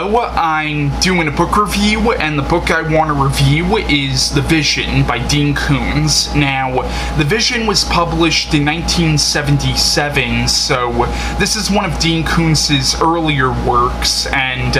I'm doing a book review, and the book I want to review is The Vision by Dean Koontz. Now, The Vision was published in 1977, so this is one of Dean Koontz's earlier works, and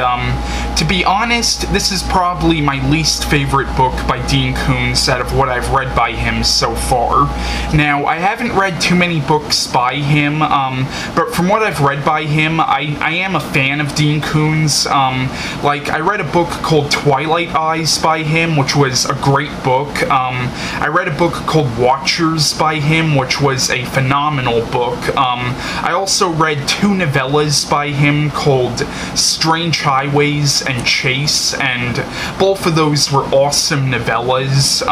to be honest, this is probably my least favorite book by Dean Koontz out of what I've read by him so far. Now, I haven't read too many books by him, but from what I've read by him, I am a fan of Dean Koontz. I read a book called Twilight Eyes by him, which was a great book. I read a book called Watchers by him, which was a phenomenal book. I also read two novellas by him called Strange Highways and Chase, and both of those were awesome novellas.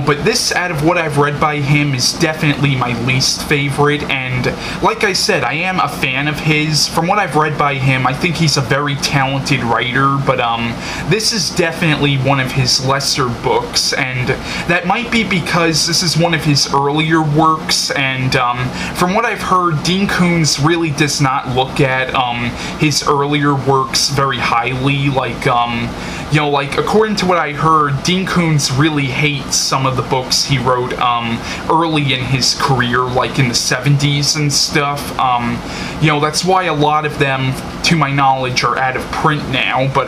But this, out of what I've read by him, is definitely my least favorite, and like I said, I am a fan of his. From what I've read by him, I think he's a very talented writer, but this is definitely one of his lesser books, and that might be because this is one of his earlier works, and from what I've heard, Dean Koontz really does not look at his earlier works very highly. According to what I heard, Dean Koontz really hates some of the books he wrote early in his career, like in the 70s and stuff. That's why a lot of them, to my knowledge, are out of print now, but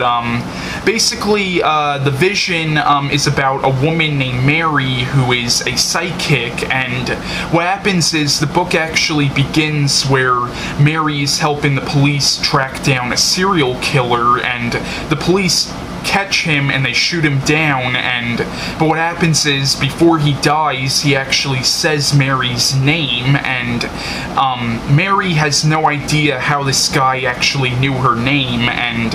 basically The Vision is about a woman named Mary who is a psychic, and what happens is the book actually begins where Mary is helping the police track down a serial killer, and the police catch him and they shoot him down, but what happens is before he dies he actually says Mary's name, and Mary has no idea how this guy actually knew her name, and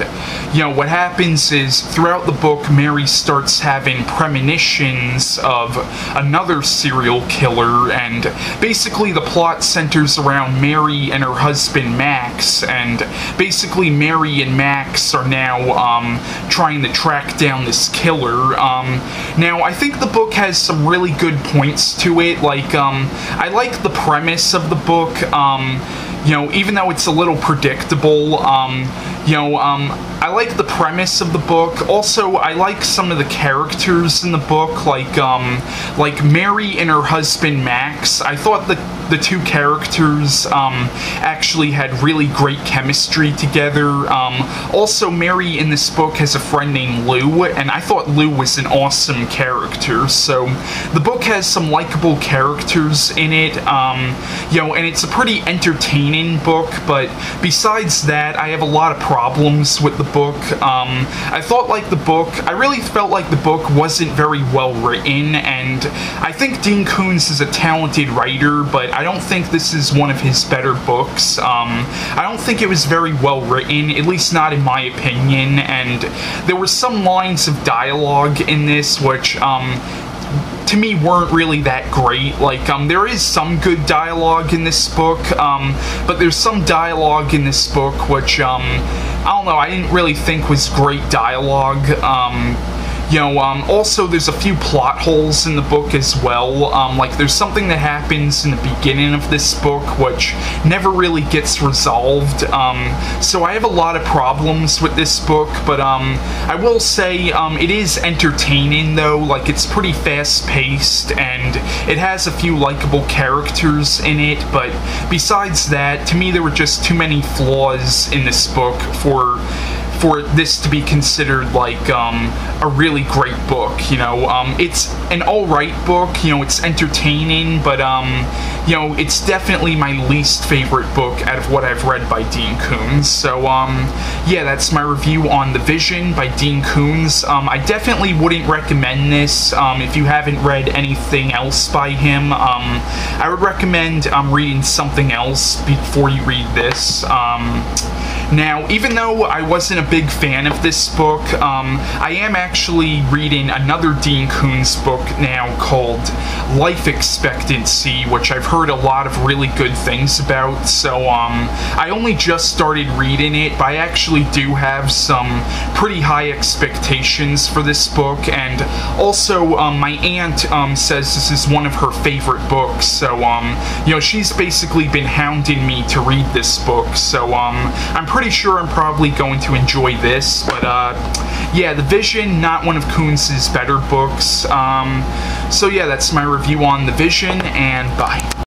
what happens is throughout the book Mary starts having premonitions of another serial killer, and basically the plot centers around Mary and her husband Max, and basically Mary and Max are now trying to track down this killer. Now, I think the book has some really good points to it. I like the premise of the book, even though it's a little predictable. I like the premise of the book. Also, I like some of the characters in the book, like Mary and her husband Max. I thought the two characters actually had really great chemistry together. Also, Mary in this book has a friend named Lou, and I thought Lou was an awesome character. So the book has some likable characters in it, and it's a pretty entertaining book, but besides that, I have a lot of problems with the book. I really felt like the book wasn't very well written, and I think Dean Koontz is a talented writer, but I don't think this is one of his better books. I don't think it was very well written, at least not in my opinion, and there were some lines of dialogue in this which to me weren't really that great. There is some good dialogue in this book, but there's some dialogue in this book which, I don't know, I didn't really think was great dialogue. Also there's a few plot holes in the book as well. There's something that happens in the beginning of this book which never really gets resolved. So I have a lot of problems with this book, but I will say it is entertaining though. It's pretty fast-paced, and it has a few likable characters in it, but besides that, to me there were just too many flaws in this book for this to be considered a really great book. It's an alright book, it's entertaining, but it's definitely my least favorite book out of what I've read by Dean Koontz. So yeah, that's my review on The Vision by Dean Koontz. I definitely wouldn't recommend this if you haven't read anything else by him. I would recommend reading something else before you read this. Now, even though I wasn't a big fan of this book, I am actually reading another Dean Koontz book now called Life Expectancy, which I've heard a lot of really good things about, so I only just started reading it, but I actually actually do have some pretty high expectations for this book, and also my aunt says this is one of her favorite books, so you know, she's basically been hounding me to read this book, so I'm pretty sure I'm probably going to enjoy this. But yeah, The Vision, not one of Koontz's better books. So yeah, that's my review on The Vision, and bye.